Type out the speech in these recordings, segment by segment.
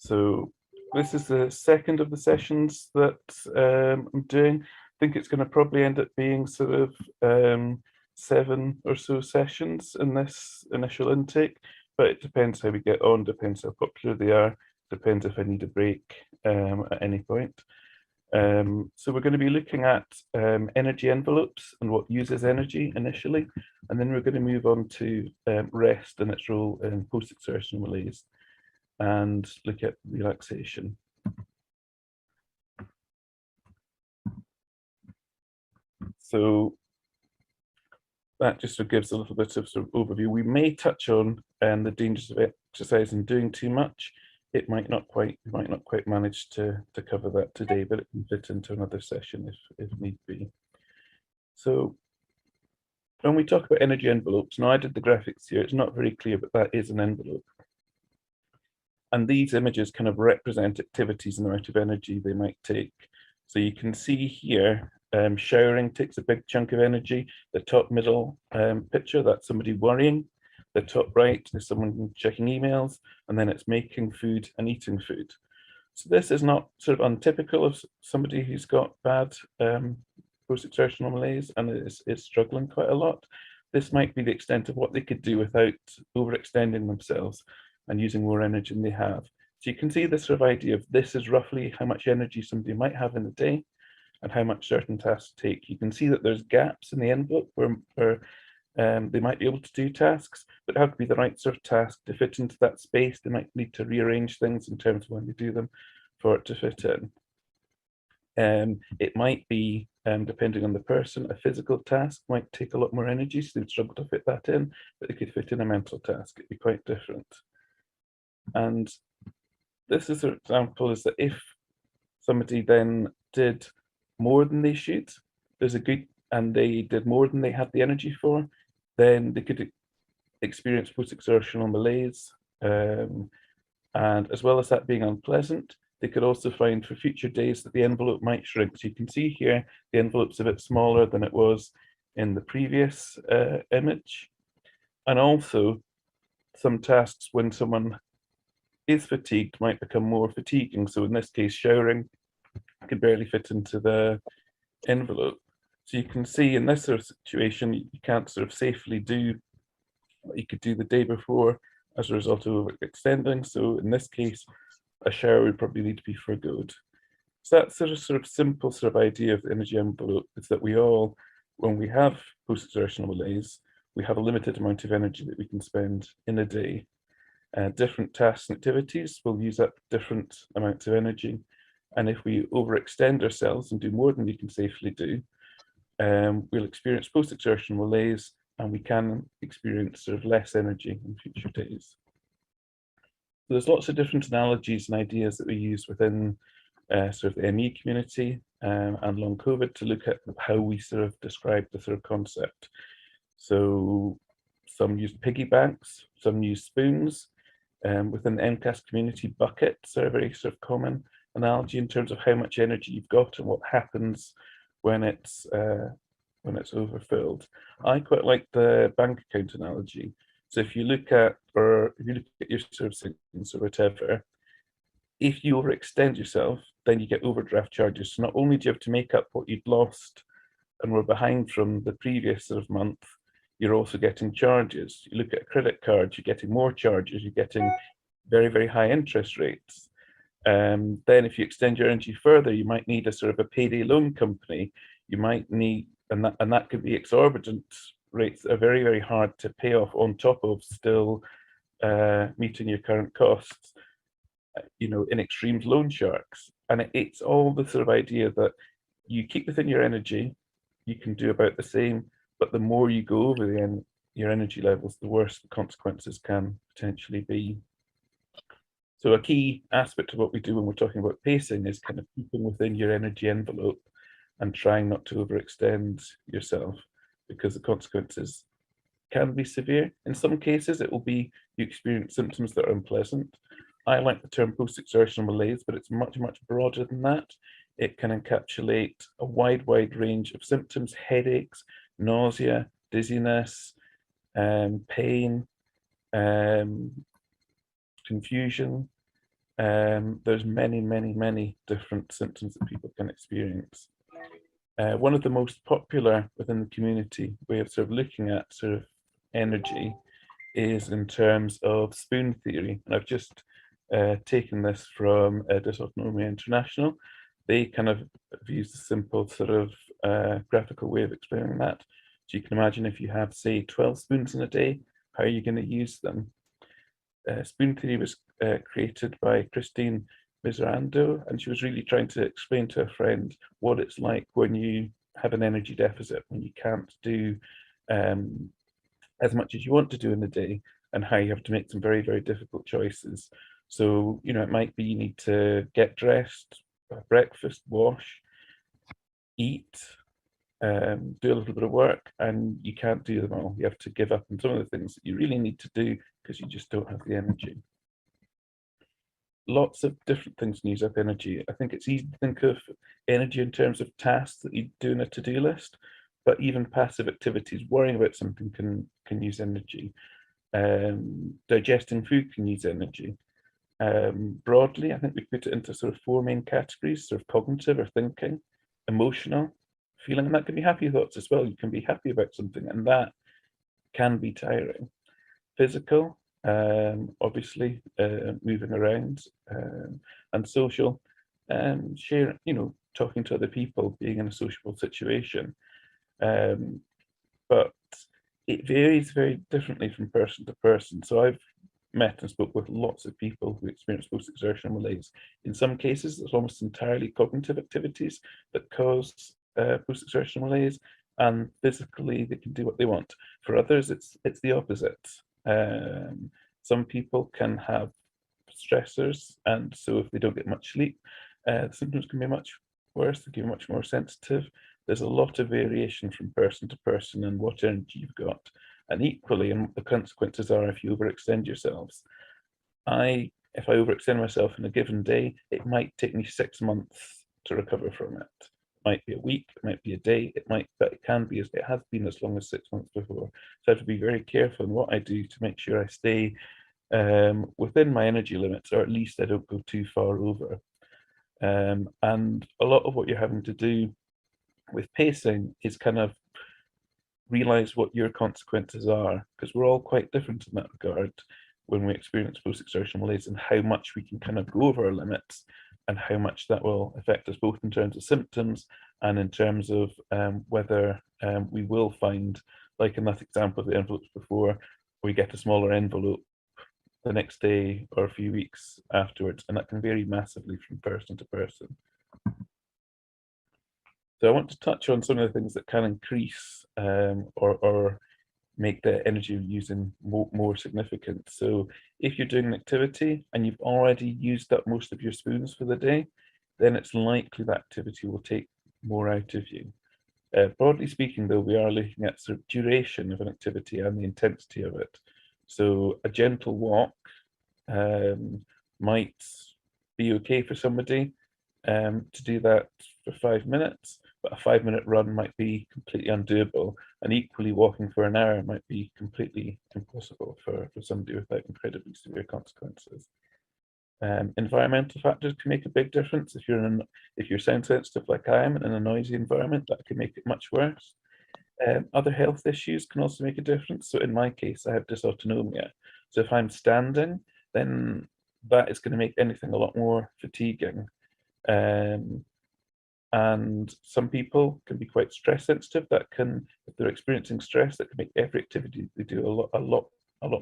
So this is the second of the sessions that I'm doing. I think it's going to probably end up being sort of 7 or so sessions in this initial intake, but it depends how we get on, depends how popular they are, depends if I need a break at any point. So we're going to be looking at energy envelopes and what uses energy initially, and then we're going to move on to rest and its role in post-exertion malaise and look at relaxation. So that just sort of gives a little bit of sort of overview. We may touch on the dangers of exercise and doing too much. It might not quite, we might not quite manage to cover that today, but it can fit into another session if need be. So when we talk about energy envelopes, now I did the graphics here, it's not very clear, but that is an envelope. And these images kind of represent activities and the amount of energy they might take. So you can see here, showering takes a big chunk of energy. The top middle picture, that's somebody worrying. The top right is someone checking emails, and then it's making food and eating food. So this is not sort of untypical of somebody who's got bad post-exertional malaise and is struggling quite a lot. This might be the extent of what they could do without overextending themselves and using more energy than they have. So you can see this sort of idea of this is roughly how much energy somebody might have in a day and how much certain tasks take. You can see that there's gaps in the envelope where they might be able to do tasks, but it have to be the right sort of task to fit into that space. They might need to rearrange things in terms of when they do them for it to fit in. It might be, depending on the person, a physical task might take a lot more energy, so they'd struggle to fit that in, but they could fit in a mental task. It'd be quite different. And this is an example is that if somebody then did more than they should, there's a good, and they did more than they had the energy for, then they could experience post-exertional malaise. And as well as that being unpleasant, they could also find for future days that the envelope might shrink. So you can see here, the envelope's a bit smaller than it was in the previous image. And also, some tasks when someone is fatigued might become more fatiguing. So in this case, showering could barely fit into the envelope. So you can see in this sort of situation, you can't sort of safely do what you could do the day before as a result of overextending. So in this case, a shower would probably need to be forgoed. So that sort of simple sort of idea of the energy envelope is that we all, when we have post-exertional malaise, we have a limited amount of energy that we can spend in a day. Different tasks and activities will use up different amounts of energy. And if we overextend ourselves and do more than we can safely do, we'll experience post-exertional malaise and we can experience sort of less energy in future days. So there's lots of different analogies and ideas that we use within sort of the ME community and long COVID to look at how we sort of describe the sort of concept. So some use piggy banks, some use spoons. Within the MCAS community, buckets are a very sort of common analogy in terms of how much energy you've got and what happens when it's overfilled. I quite like the bank account analogy. So if you look at, or if you look at your sort of savings or whatever, if you overextend yourself, then you get overdraft charges. So not only do you have to make up what you'd lost and were behind from the previous sort of month, you're also getting charges. You look at a credit card, you're getting more charges, you're getting very, very high interest rates. Then if you extend your energy further, you might need a sort of a payday loan company. You might need, and that could be exorbitant rates that are very, very hard to pay off on top of still meeting your current costs, you know, in extremes loan sharks. And it's all the sort of idea that you keep within your energy, you can do about the same, but the more you go over your energy levels, the worse the consequences can potentially be. So a key aspect of what we do when we're talking about pacing is kind of keeping within your energy envelope and trying not to overextend yourself, because the consequences can be severe. In some cases, it will be you experience symptoms that are unpleasant. I like the term post-exertional malaise, but it's much, much broader than that. It can encapsulate a wide range of symptoms: headaches, nausea, dizziness, pain, confusion, there's many different symptoms that people can experience. One of the most popular within the community way of sort of looking at sort of energy is in terms of spoon theory. And I've just taken this from Dysautonomia International. They kind of have used a simple sort of graphical way of explaining that. So you can imagine if you have, say, 12 spoons in a day, how are you going to use them? Spoon theory was created by Christine Miserando, and she was really trying to explain to a friend what it's like when you have an energy deficit, when you can't do as much as you want to do in the day, and how you have to make some very difficult choices. So, you know, it might be you need to get dressed, breakfast, wash, eat, do a little bit of work, and you can't do them all. You have to give up on some of the things that you really need to do because you just don't have the energy. Lots of different things use up energy. I think it's easy to think of energy in terms of tasks that you do in a to-do list, but even passive activities, worrying about something can use energy. Digesting food can use energy. Broadly, I think we put it into sort of four main categories: sort of cognitive or thinking, emotional, feeling, and that can be happy thoughts as well. You can be happy about something, and that can be tiring. Physical, obviously, moving around, and social, share, you know, talking to other people, being in a sociable situation. But it varies very differently from person to person. So I've met and spoke with lots of people who experience post-exertional malaise. In some cases, it's almost entirely cognitive activities that cause post-exertional malaise, and physically they can do what they want. For others, it's the opposite. Some people can have stressors, and so if they don't get much sleep, the symptoms can be much worse. They can be much more sensitive. There's a lot of variation from person to person and what energy you've got, and equally, and what the consequences are if you overextend yourselves. If I overextend myself in a given day, it might take me 6 months to recover from it. It might be a week, it might be a day, but it can be, it has been as long as 6 months before. So I have to be very careful in what I do to make sure I stay within my energy limits, or at least I don't go too far over. And a lot of what you're having to do with pacing is kind of realize what your consequences are, because we're all quite different in that regard when we experience post-exertional malaise, and how much we can kind of go over our limits, and how much that will affect us both in terms of symptoms and in terms of whether we will find, like in that example of the envelopes before, we get a smaller envelope the next day or a few weeks afterwards, and that can vary massively from person to person. So I want to touch on some of the things that can increase or make the energy using more significant. So if you're doing an activity and you've already used up most of your spoons for the day, then it's likely that activity will take more out of you. Broadly speaking, though, we are looking at sort of duration of an activity and the intensity of it. So a gentle walk might be okay for somebody to do that for 5 minutes, but a 5-minute run might be completely undoable, and equally walking for an hour might be completely impossible for somebody without incredibly severe consequences. Environmental factors can make a big difference. If you're sound sensitive like I am and in a noisy environment, that can make it much worse. Other health issues can also make a difference. So in my case, I have dysautonomia. So if I'm standing, then that is going to make anything a lot more fatiguing. And some people can be quite stress sensitive. That can, if they're experiencing stress, that can make every activity they do a lot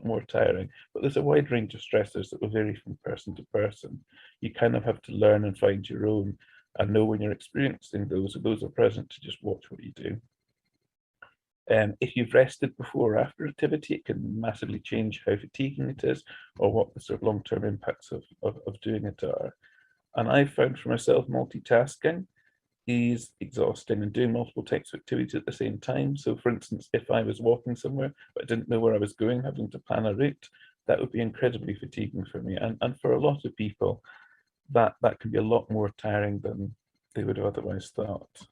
more tiring. But there's a wide range of stressors that will vary from person to person. You kind of have to learn and find your own, and know when you're experiencing those, or those are present, to just watch what you do. If you've rested before or after activity, it can massively change how fatiguing it is, or what the sort of long-term impacts of doing it are. And I've found for myself, multitasking is exhausting, and doing multiple types of activities at the same time. So for instance, if I was walking somewhere but I didn't know where I was going, having to plan a route, that would be incredibly fatiguing for me. And for a lot of people, that can be a lot more tiring than they would have otherwise thought. So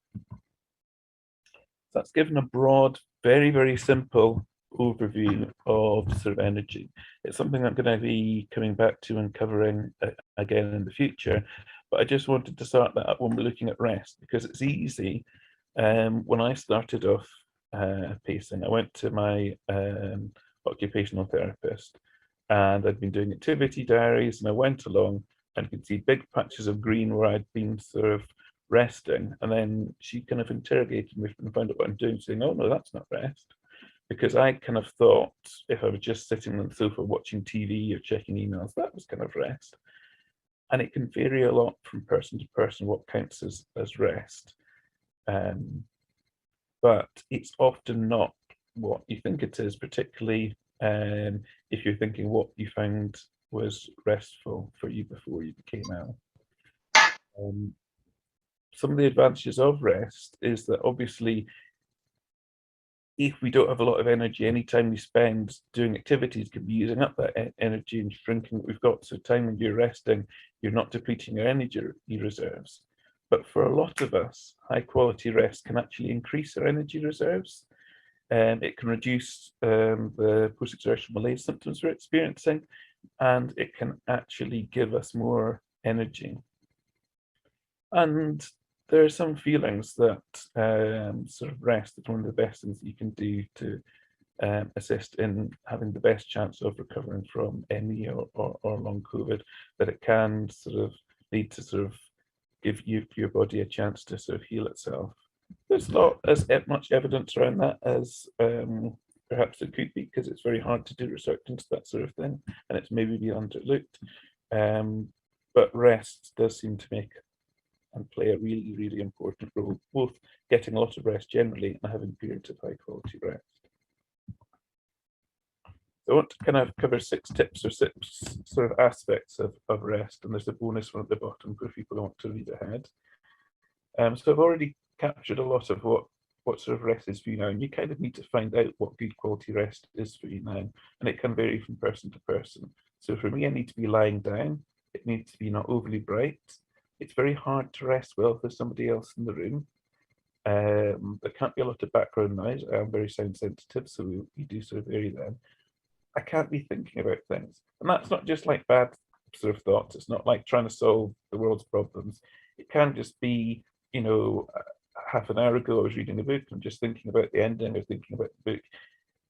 that's given a broad, very simple overview of sort of energy. It's something I'm going to be coming back to and covering again in the future, but I just wanted to start that up when we're looking at rest, because it's easy. When I started off pacing, I went to my occupational therapist, and I'd been doing activity diaries, and I went along and could see big patches of green where I'd been sort of resting, and then she kind of interrogated me and found out what I'm doing, saying, "Oh no, that's not rest." Because I kind of thought if I was just sitting on the sofa watching TV or checking emails, that was kind of rest. And it can vary a lot from person to person what counts as rest. Um, but it's often not what you think it is, particularly if you're thinking what you found was restful for you before you became ill. Um, some of the advantages of rest is that obviously if we don't have a lot of energy, any time we spend doing activities can be using up that energy and shrinking what we've got. So time when you're resting, you're not depleting your energy reserves. But for a lot of us, high quality rest can actually increase our energy reserves. It can reduce the post-exertion malaise symptoms we're experiencing, and it can actually give us more energy. And there are some feelings that sort of rest is one of the best things that you can do to assist in having the best chance of recovering from ME or long COVID, that it can sort of lead to sort of give your body a chance to sort of heal itself. There's not as much evidence around that as perhaps it could be, because it's very hard to do research into that sort of thing, and it's maybe been underlooked. But rest does seem to make and play a really, really important role, both getting a lot of rest generally and having periods of high quality rest. So I want to kind of cover 6 tips or 6 sort of aspects of rest, and there's a bonus one at the bottom for people who want to read ahead. So I've already captured a lot of what sort of rest is for you now, and you kind of need to find out what good quality rest is for you now, and it can vary from person to person. So for me, I need to be lying down. It needs to be not overly bright. It's very hard to rest well if there's somebody else in the room. There can't be a lot of background noise. I am very sound sensitive, so we do sort of vary then. I can't be thinking about things. And that's not just like bad sort of thoughts. It's not like trying to solve the world's problems. It can just be, you know, half an hour ago I was reading a book and I'm just thinking about the ending or thinking about the book.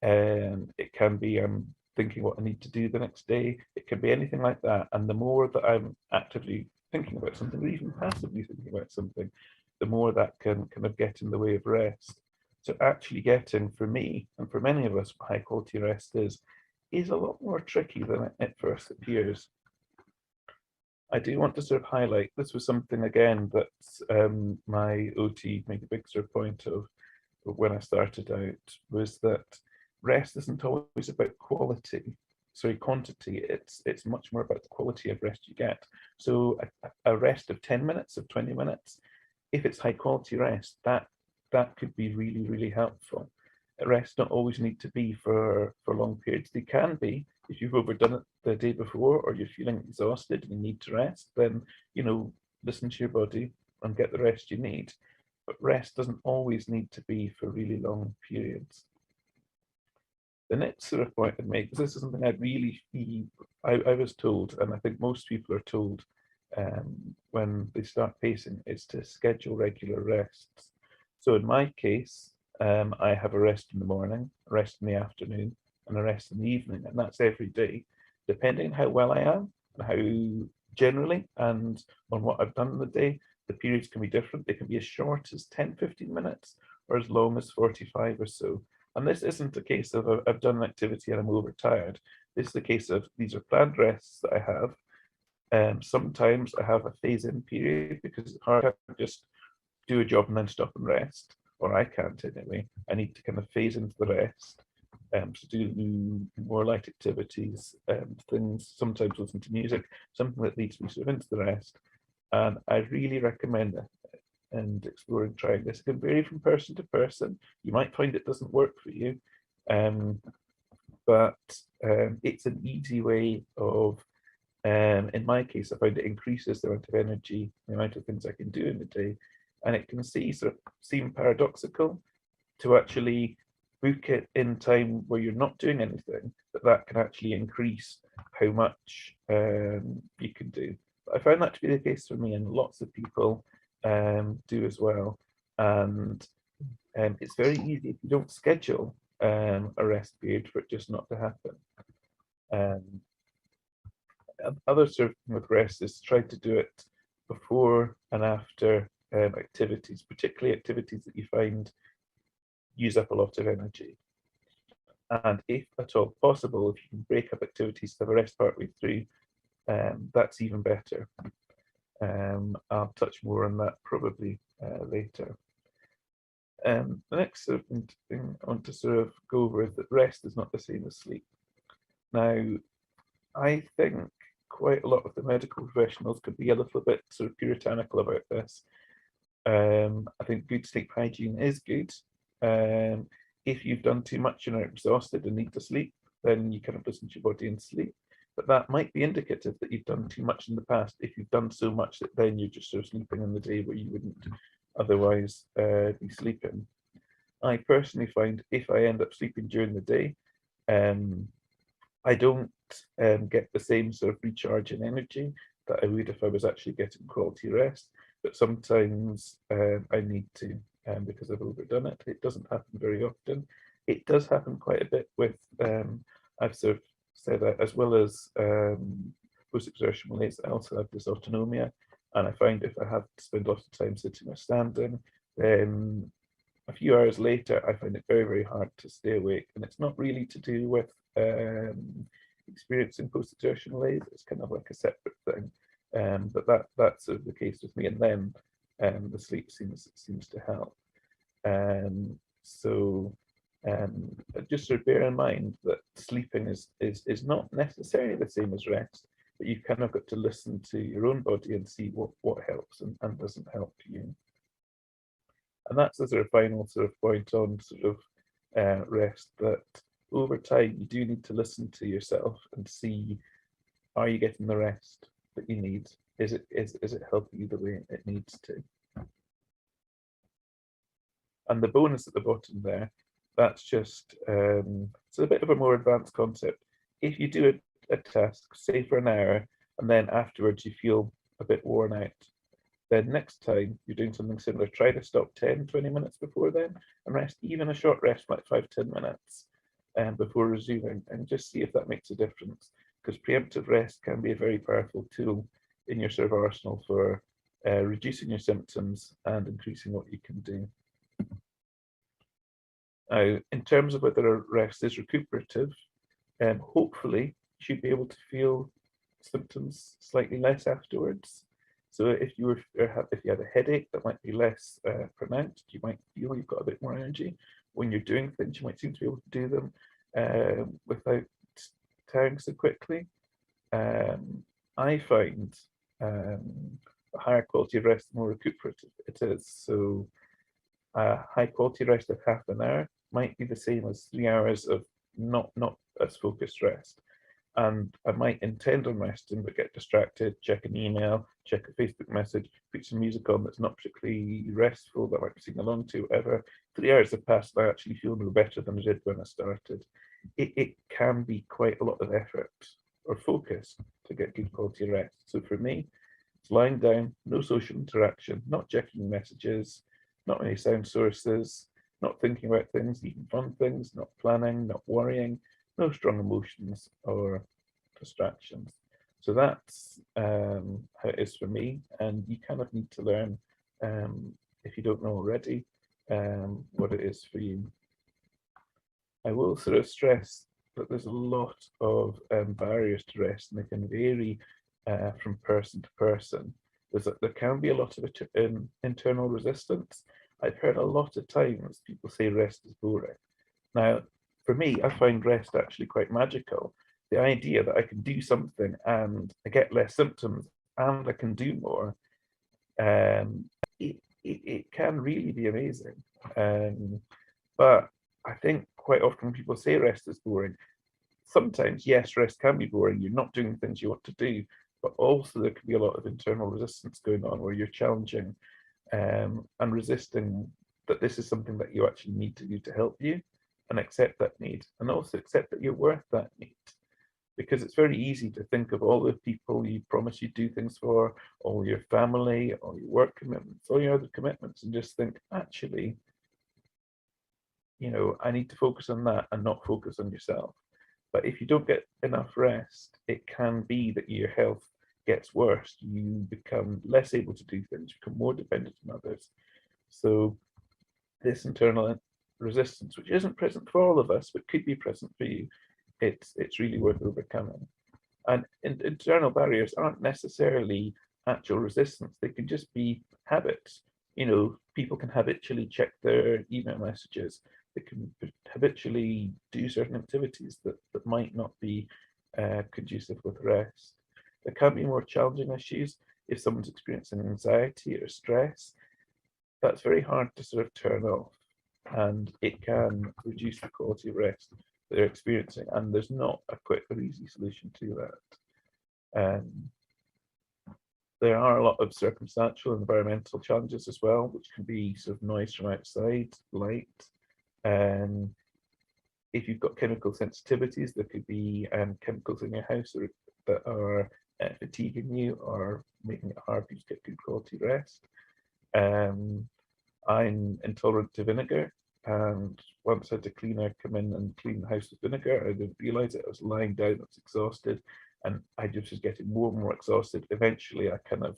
And it can be I'm thinking what I need to do the next day. It can be anything like that. And the more that I'm actively thinking about something, or even passively thinking about something, the more that can kind of get in the way of rest. So actually getting, for me, and for many of us, high quality rest is a lot more tricky than it at first appears. I do want to sort of highlight, this was something again that my OT made a big sort of point of when I started out, was that rest isn't always about quantity. It's much more about the quality of rest you get. So a rest of 10 minutes, of 20 minutes, if it's high quality rest, that could be really, really helpful. Rest don't always need to be for long periods. They can be if you've overdone it the day before or you're feeling exhausted and you need to rest, then, you know, listen to your body and get the rest you need. But rest doesn't always need to be for really long periods. The next sort of point I'd make, because this is something I was told, and I think most people are told when they start pacing, is to schedule regular rests. So in my case, I have a rest in the morning, a rest in the afternoon, and a rest in the evening, and that's every day, depending on how well I am and how generally and on what I've done in the day. The periods can be different. They can be as short as 10-15 minutes or as long as 45 or so. And this isn't a case of I've done an activity and I'm overtired. This is a case of these are planned rests that I have. Sometimes I have a phase-in period because it's hard to just do a job and then stop and rest, or I can't anyway. I need to kind of phase into the rest. So do more light activities, things, sometimes listen to music, something that leads me sort of into the rest. And I really recommend it and exploring trying this. It can vary from person to person. You might find it doesn't work for you, but it's an easy way of, in my case, I find it increases the amount of energy, the amount of things I can do in the day, and it can seem paradoxical to actually book it in time where you're not doing anything, that can actually increase how much you can do. But I found that to be the case for me, and lots of people do as well. And it's very easy if you don't schedule a rest period for it just not to happen. Other sort of with rest is try to do it before and after activities, particularly activities that you find use up a lot of energy. And if at all possible, if you can break up activities to have a rest partway through, that's even better. I'll touch more on that probably later. The next sort of thing I want to sort of go over is that rest is not the same as sleep. Now, I think quite a lot of the medical professionals could be a little bit sort of puritanical about this. I think good sleep hygiene is good. If you've done too much and are exhausted and need to sleep, then you kind of listen to your body and sleep. But that might be indicative that you've done too much in the past. If you've done so much that then you're just sort of sleeping in the day where you wouldn't otherwise be sleeping. I personally find if I end up sleeping during the day, I don't get the same sort of recharge in energy that I would if I was actually getting quality rest. But sometimes I need to because I've overdone it. It doesn't happen very often. It does happen quite a bit with, I've sort of said that as well as post-exertion malaise, I also have dysautonomia. And I find if I have to spend lots of time sitting or standing, then a few hours later, I find it very, very hard to stay awake. And it's not really to do with experiencing post-exertion malaise. It's kind of like a separate thing. But that's sort of the case with me. And then the sleep seems to help. So just sort of bear in mind that sleeping is not necessarily the same as rest, but you've kind of got to listen to your own body and see what helps and doesn't help you. And that's the sort of final sort of point on sort of rest, that over time you do need to listen to yourself and see, are you getting the rest that you need? Is it helping you the way it needs to? And the bonus at the bottom there, that's just it's a bit of a more advanced concept. If you do a task, say for an hour, and then afterwards you feel a bit worn out, then next time you're doing something similar, try to stop 10, 20 minutes before then and rest, even a short rest, like 5-10 minutes before resuming, and just see if that makes a difference. Because preemptive rest can be a very powerful tool in your sort of arsenal for reducing your symptoms and increasing what you can do. Now, in terms of whether a rest is recuperative, hopefully you should be able to feel symptoms slightly less afterwards. So if you had a headache, that might be less pronounced. You might feel you've got a bit more energy. When you're doing things, you might seem to be able to do them without tiring so quickly. I find a higher quality of rest, the more recuperative it is. So high quality rest of half an hour might be the same as 3 hours of not as focused rest. And I might intend on resting, but get distracted, check an email, check a Facebook message, put some music on that's not particularly restful, that I might be singing along to, whatever. 3 hours have passed, and I actually feel no better than I did when I started. It can be quite a lot of effort or focus to get good quality rest. So for me, it's lying down, no social interaction, not checking messages, not any sound sources, not thinking about things, even fun things, not planning, not worrying, no strong emotions or distractions. So that's how it is for me. And you kind of need to learn, if you don't know already, what it is for you. I will sort of stress that there's a lot of barriers to rest, and they can vary from person to person. There can be a lot of internal resistance. I've heard a lot of times people say rest is boring. Now, for me, I find rest actually quite magical. The idea that I can do something and I get less symptoms and I can do more, it can really be amazing. But I think quite often people say rest is boring. Sometimes, yes, rest can be boring. You're not doing things you want to do, but also there can be a lot of internal resistance going on where you're challenging and resisting that this is something that you actually need to do to help you. and accept that need, and also accept that you're worth that need. Because it's very easy to think of all the people you promise you do things for, all your family, all your work commitments, all your other commitments, and just think, actually, I need to focus on that and not focus on yourself. But if you don't get enough rest, it can be that your health gets worse. You become less able to do things, become more dependent on others. So this internal resistance, which isn't present for all of us, but could be present for you, it's really worth overcoming. And internal barriers aren't necessarily actual resistance. They can just be habits. People can habitually check their email messages. They can habitually do certain activities that might not be conducive with rest. There can be more challenging issues if someone's experiencing anxiety or stress. That's very hard to sort of turn off, and it can reduce the quality of rest they're experiencing. And there's not a quick or easy solution to that. There are a lot of circumstantial and environmental challenges as well, which can be sort of noise from outside, light. If you've got chemical sensitivities, there could be chemicals in your house that are fatiguing you or making it hard for you to get good quality rest. I'm intolerant to vinegar, and once I had a cleaner come in and clean the house with vinegar, I didn't realize it. I was lying down, I was exhausted, and I just was getting more and more exhausted. Eventually, I can't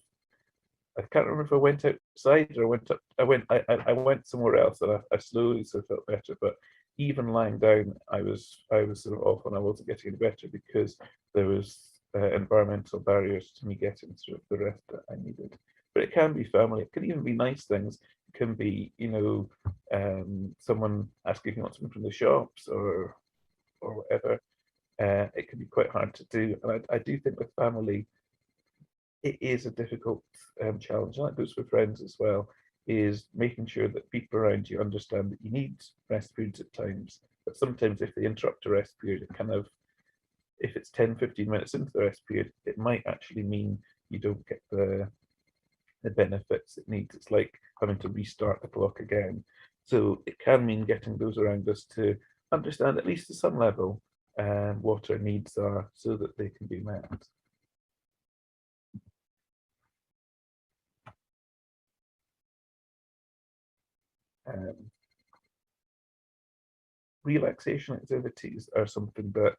remember if I went outside or I went somewhere else, and I slowly sort of felt better. But even lying down, I was sort of off, and I wasn't getting any better because there was environmental barriers to me getting sort of the rest that I needed. But it can be family. It can even be nice things. It can be, someone asking if you want something from the shops or whatever. It can be quite hard to do. And I do think with family, it is a difficult challenge. And that goes for friends as well, is making sure that people around you understand that you need rest periods at times. But sometimes if they interrupt a rest period, it kind of, if it's 10, 15 minutes into the rest period, it might actually mean you don't get the benefits it needs. It's like having to restart the clock again. So it can mean getting those around us to understand, at least to some level, what our needs are so that they can be met. Relaxation activities are something that,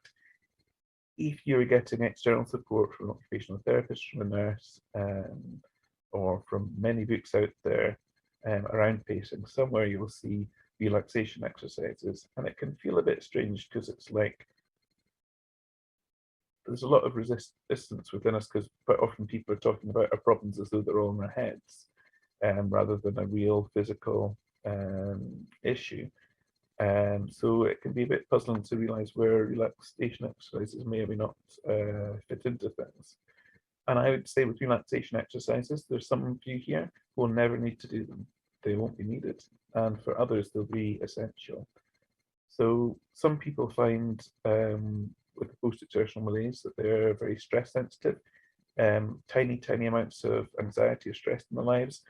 if you're getting external support from an occupational therapist, from a nurse, or from many books out there around pacing, somewhere you'll see relaxation exercises, and it can feel a bit strange because it's like there's a lot of resistance within us, because quite often people are talking about our problems as though they're all in our heads, rather than a real physical issue. So it can be a bit puzzling to realize where relaxation exercises may or may not fit into things. And I would say with relaxation exercises, there's some of you here who will never need to do them. They won't be needed. And for others, they'll be essential. So some people find with the post-exertional malaise that they're very stress sensitive, tiny, tiny amounts of anxiety or stress in their lives,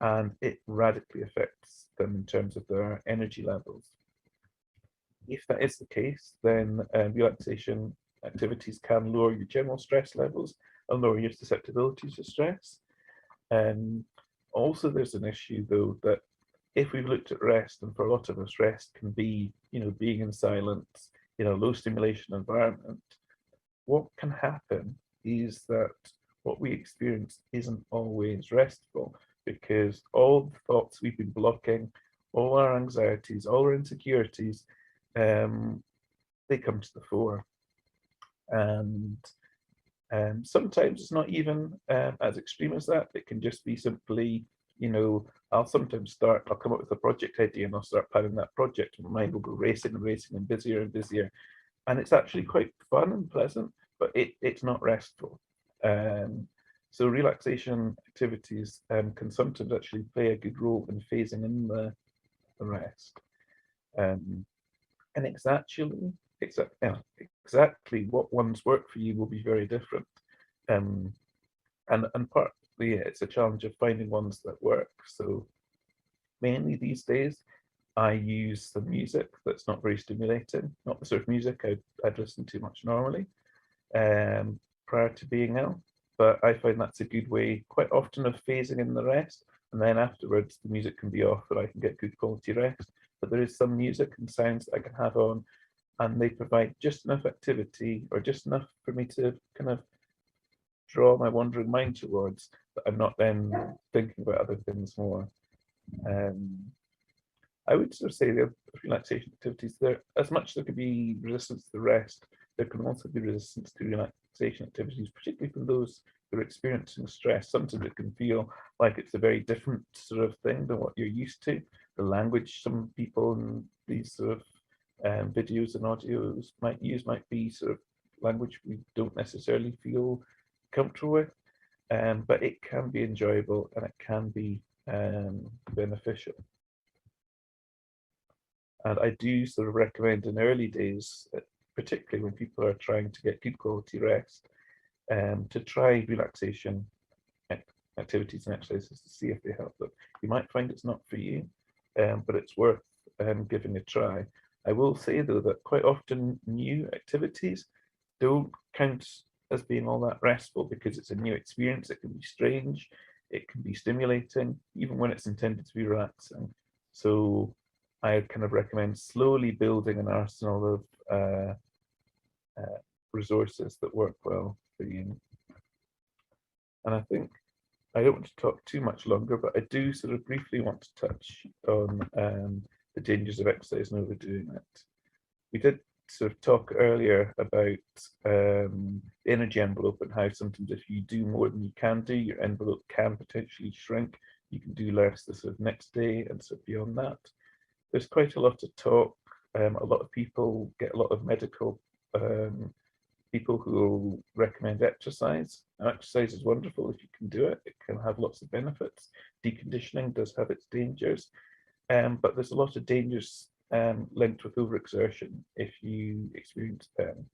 and it radically affects them in terms of their energy levels. If that is the case, then relaxation activities can lower your general stress levels and lower your susceptibility to stress. Also, there's an issue though that if we've looked at rest, and for a lot of us, rest can be, being in silence, low stimulation environment. What can happen is that what we experience isn't always restful, because all the thoughts we've been blocking, all our anxieties, all our insecurities, they come to the fore. And sometimes it's not even as extreme as that. It can just be simply, I'll come up with a project idea and I'll start planning that project. My mind will go racing and racing and busier and busier. And it's actually quite fun and pleasant, but it's not restful. So relaxation activities can sometimes actually play a good role in phasing in the rest. And exactly what ones work for you will be very different. And partly it's a challenge of finding ones that work. So mainly these days, I use some music that's not very stimulating, not the sort of music I'd listen to much normally prior to being ill. But I find that's a good way, quite often, of phasing in the rest. And then afterwards, the music can be off and I can get good quality rest. But there is some music and sounds that I can have on, and they provide just enough activity or just enough for me to kind of draw my wandering mind towards that I'm not then thinking about other things more. Um, I would sort of say the relaxation activities there, as much as there could be resistance to the rest, there can also be resistance to relaxation activities, particularly from those who are experiencing stress. Sometimes it can feel like it's a very different sort of thing than what you're used to. The language some people in these sort of videos and audios might use might be sort of language we don't necessarily feel comfortable with, but it can be enjoyable and it can be beneficial. And I do sort of recommend in early days, particularly when people are trying to get good quality rest, to try relaxation activities and exercises to see if they help them. You might find it's not for you, but it's worth giving a try. I will say though that quite often new activities don't count as being all that restful because it's a new experience. It can be strange, it can be stimulating, even when it's intended to be relaxing. So I kind of recommend slowly building an arsenal of resources that work well for you. And I think I don't want to talk too much longer, but I do sort of briefly want to touch on the dangers of exercise and overdoing it. We did sort of talk earlier about the energy envelope and how sometimes if you do more than you can do, your envelope can potentially shrink. You can do less the sort of next day and sort of beyond that. There's quite a lot of talk. A lot of people get a lot of medical people who will recommend exercise. And exercise is wonderful if you can do it. It can have lots of benefits. Deconditioning does have its dangers, but there's a lot of dangers linked with overexertion if you experience them.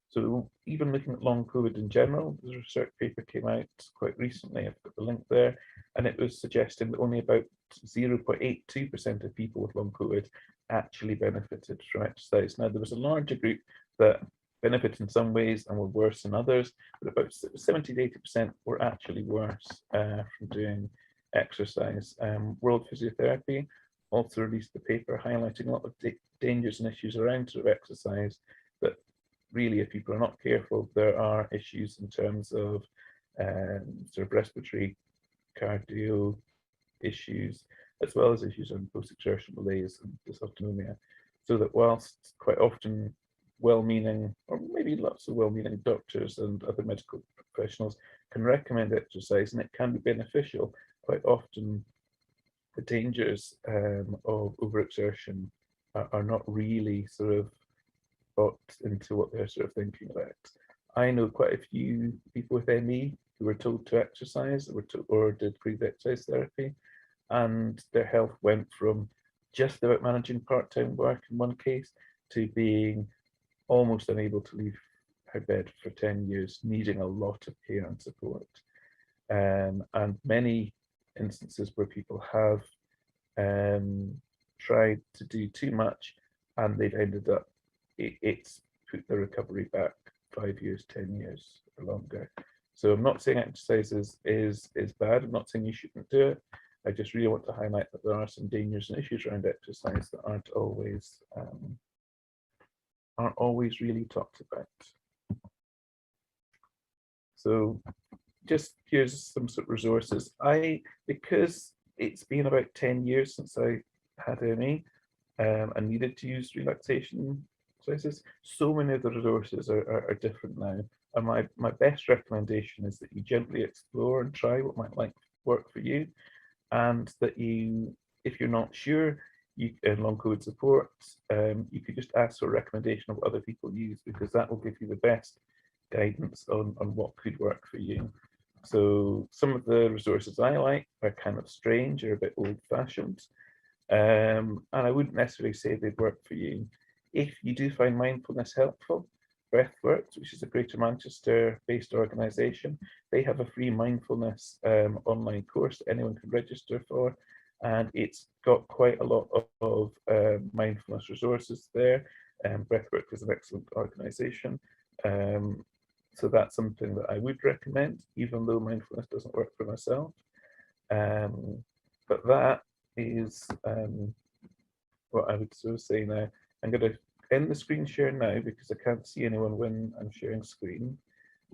So even looking at long COVID in general, there's a research paper came out quite recently, I've got the link there, and it was suggesting that only about 0.82% of people with long COVID actually benefited from exercise. Now, there was a larger group that benefited in some ways and were worse in others, but about 70 to 80% were actually worse from doing exercise. World Physiotherapy also released a paper highlighting a lot of dangers and issues around sort of exercise that really, if people are not careful, there are issues in terms of sort of respiratory, cardio issues, as well as issues on post-exertion malaise and dysautonomia. So that whilst quite often well-meaning, or maybe lots of well-meaning doctors and other medical professionals can recommend exercise and it can be beneficial, quite often the dangers of overexertion are not really sort of bought into what they're sort of thinking about. I know quite a few people with ME who were told to exercise or did pre-exercise therapy, and their health went from just about managing part-time work in one case to being almost unable to leave her bed for 10 years, needing a lot of care and support. And many instances where people have tried to do too much and they've ended up, it's put the recovery back 5 years, 10 years or longer. So I'm not saying exercise is bad. I'm not saying you shouldn't do it. I just really want to highlight that there are some dangers and issues around exercise that aren't always really talked about. So just here's some sort of resources. Because it's been about 10 years since I had ME and needed to use relaxation exercises, so many of the resources are different now. And my best recommendation is that you gently explore and try what might work for you, and that you, if you're not sure, in long COVID support, you could just ask for a recommendation of what other people use, because that will give you the best guidance on what could work for you. So some of the resources I like are kind of strange or a bit old-fashioned, and I wouldn't necessarily say they'd work for you. If you do find mindfulness helpful, Breathworks, which is a Greater Manchester-based organisation, they have a free mindfulness online course that anyone can register for, and it's got quite a lot of mindfulness resources there. Breathwork is an excellent organization. So that's something that I would recommend, even though mindfulness doesn't work for myself. But that is what I would sort of say now. I'm going to end the screen share now because I can't see anyone when I'm sharing screen.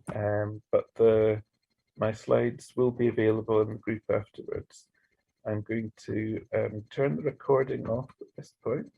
But my slides will be available in the group afterwards. I'm going to turn the recording off at this point.